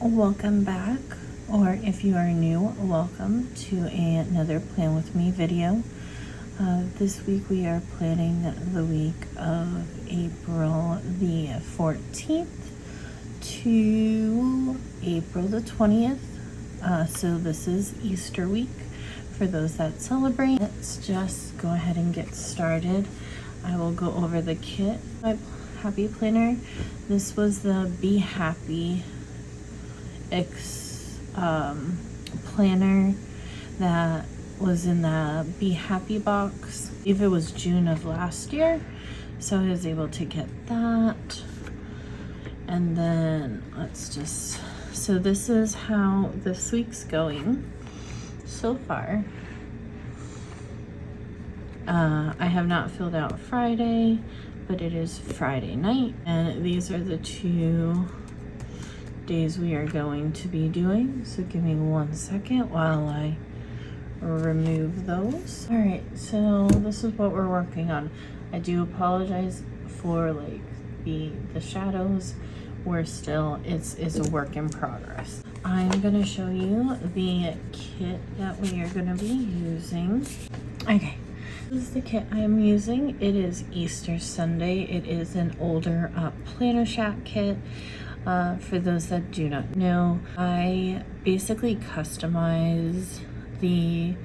Welcome back, or if you are new, welcome to another Plan With Me video. This week we are planning the week of April the 14th to April the 20th. So this is Easter week for those that celebrate. Let's just go ahead and get started. I will go over the kit. My Happy Planner. This was the Be Happy planner that was in the Be Happy box. I believe it was June of last year, so I was able to get that. And then so this is how this week's going so far. I have not filled out Friday, but it is Friday night, and these are the 2 days we are going to be doing. So give me 1 second while I remove those. All right, so this is what we're working on. I do apologize for the shadows. It's a work in progress. I'm gonna show you the kit that we are gonna be using. Okay, this is the kit I am using. It is Easter Sunday. It is an older planner shack kit. For those that do not know, I basically customize the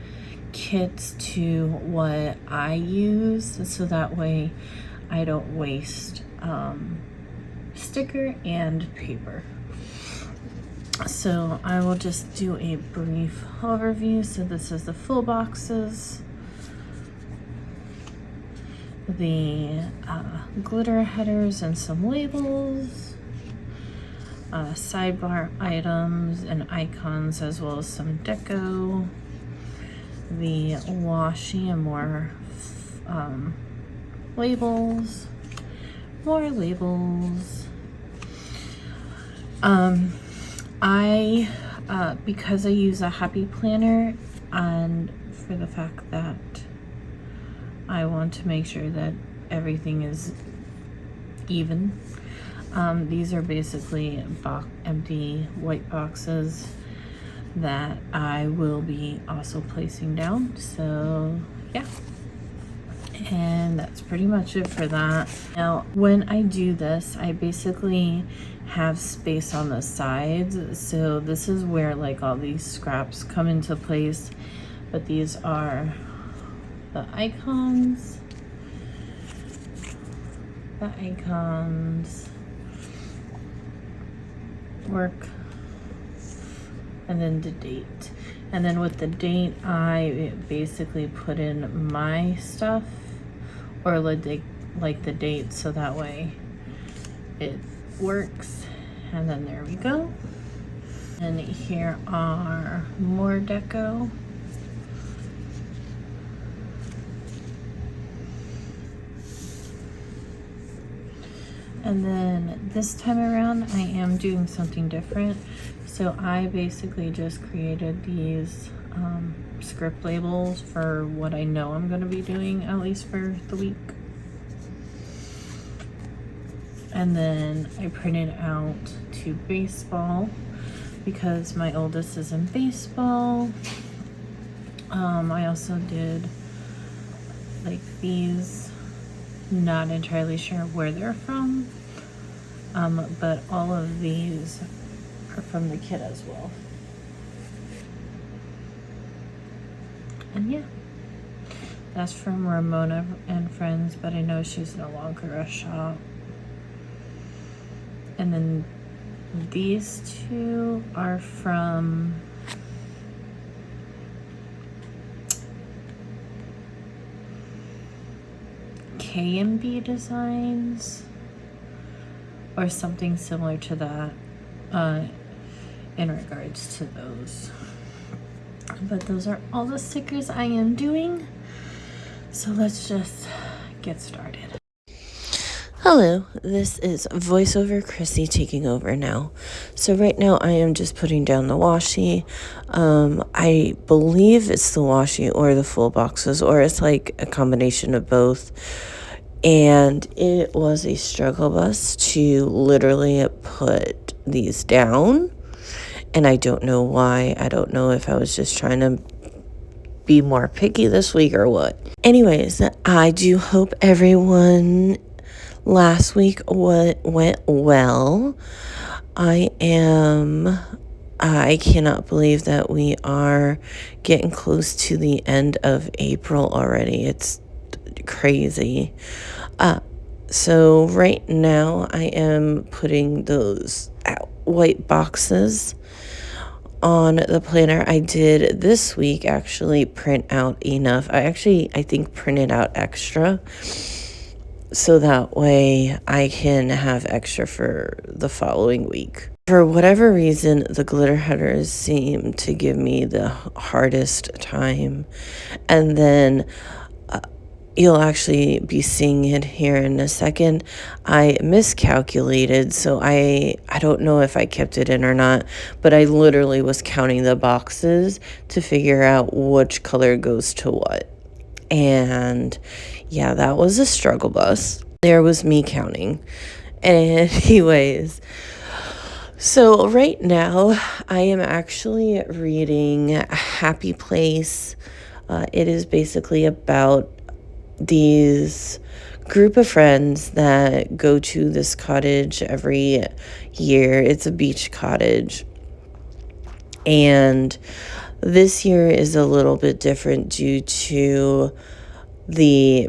kits to what I use, so that way I don't waste sticker and paper. So I will just do a brief overview. So this is the full boxes, the glitter headers and some labels, sidebar items and icons, as well as some deco, the washi and more labels, more labels. Because I use a Happy Planner, and for the fact that I want to make sure that everything is even, these are basically empty white boxes that I will be also placing down. So yeah, and that's pretty much it for that. Now when I do this, I basically have space on the sides, so this is where all these scraps come into place. But these are the icons, work, and then the date. And then with the date, I basically put in my stuff, or the date, so that way it works. And then there we go. And here are more deco. And then this time around, I am doing something different. So I basically just created these script labels for what I know I'm gonna be doing, at least for the week. And then I printed out to baseball because my oldest is in baseball. I also did these, not entirely sure where they're from, but all of these are from the kit as well. And yeah, that's from Ramona and Friends, but I know she's no longer a shop. And then these 2 are from K&B Designs, or something similar to that, in regards to those. But those are all the stickers I am doing, so let's just get started. Hello, this is voiceover Chrissy taking over now. So right now I am just putting down the washi. I believe it's the washi or the full boxes, or it's a combination of both. And it was a struggle bus to literally put these down. and I don't know why. I don't know if I was just trying to be more picky this week or what. Anyways, I do hope everyone last week went well. I cannot believe that we are getting close to the end of April already. It's crazy. So right now I am putting those white boxes on the planner. I did this week actually print out enough. I think printed out extra, so that way I can have extra for the following week. For whatever reason, the glitter headers seem to give me the hardest time. And then you'll actually be seeing it here in a second. I miscalculated, so I don't know if I kept it in or not, but I literally was counting the boxes to figure out which color goes to what. And yeah, that was a struggle bus. There was me counting. Anyways, so right now I am actually reading Happy Place. It is basically about these group of friends that go to this cottage every year. It's a beach cottage. And this year is a little bit different due to the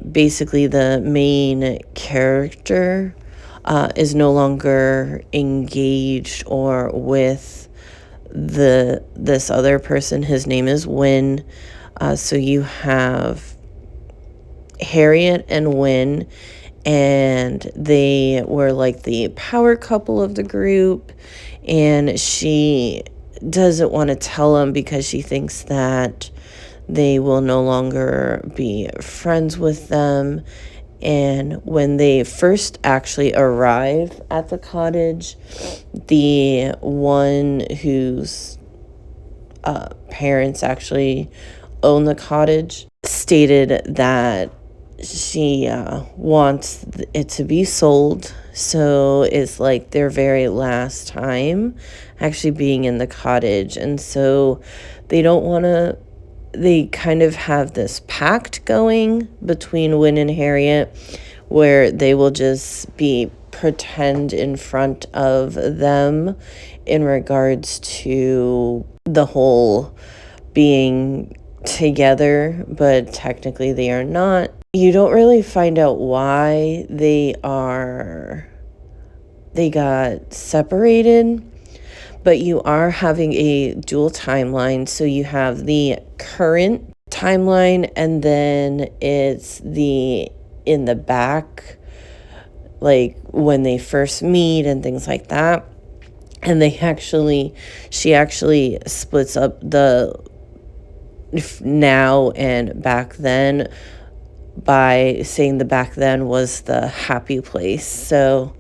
main character is no longer engaged or with this other person. His name is Win. So you have Harriet and Win, and they were like the power couple of the group, and she doesn't want to tell them because she thinks that they will no longer be friends with them. And when they first actually arrive at the cottage, the one whose parents actually own the cottage stated that she wants it to be sold. So it's like their very last time actually being in the cottage. And so they don't want to, they kind of have this pact going between Win and Harriet where they will just be pretend in front of them in regards to the whole being together, but technically they are not. You don't really find out why they got separated, but you are having a dual timeline. So you have the current timeline, and then it's in the back, like when they first meet and things like that. And she actually splits up the now and back then by saying the back then was the happy place. So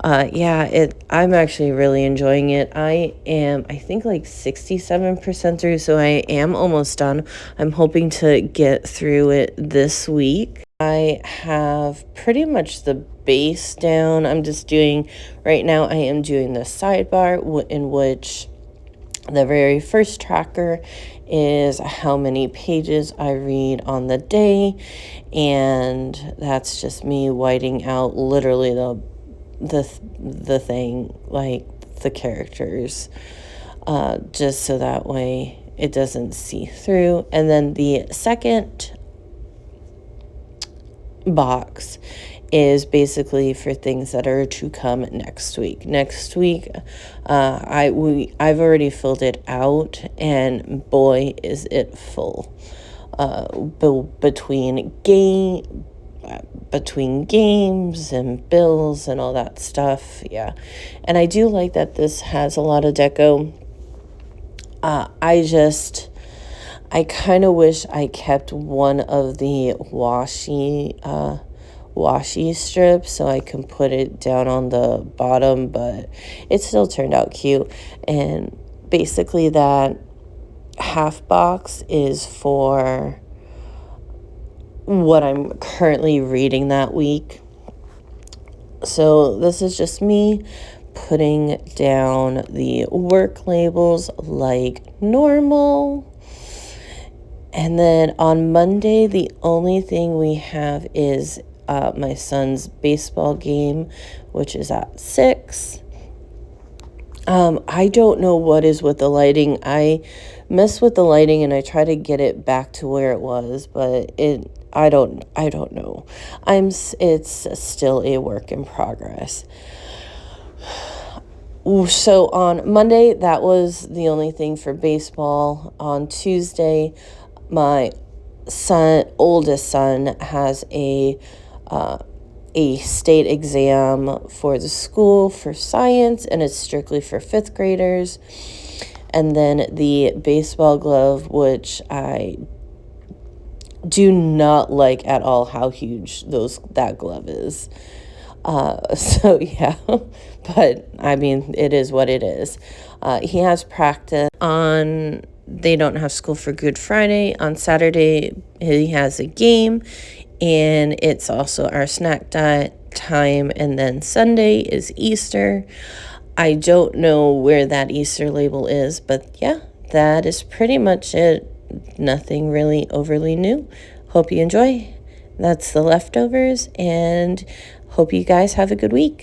I'm actually really enjoying it. I think like 67% through, so I am almost done. I'm hoping to get through it this week. I have pretty much the base down. I am doing the sidebar, in which the very first tracker is how many pages I read on the day, and that's just me whiting out literally the thing, like the characters, just so that way it doesn't see through. And then the second box is basically for things that are to come next week. I've already filled it out, and boy is it full. Between games and bills and all that stuff. Yeah. And I do like that this has a lot of deco. I kind of wish I kept one of the washi strips so I can put it down on the bottom, but it still turned out cute. And basically that half box is for what I'm currently reading that week. So this is just me putting down the work labels like normal. And then on Monday, the only thing we have is my son's baseball game, which is at 6. I don't know what is with the lighting. I mess with the lighting and I try to get it back to where it was, but I don't know. It's still a work in progress. So on Monday, that was the only thing for baseball. On Tuesday, my oldest son has a state exam for the school for science, and it's strictly for 5th graders. And then the baseball glove, which I do not like at all how huge that glove is. So yeah, but I mean, it is what it is. He has practice they don't have school for Good Friday. On Saturday, he has a game, and it's also our snack diet time. And then Sunday is Easter. I don't know where that Easter label is, but yeah, that is pretty much it. Nothing really overly new. Hope you enjoy. That's the leftovers, and hope you guys have a good week.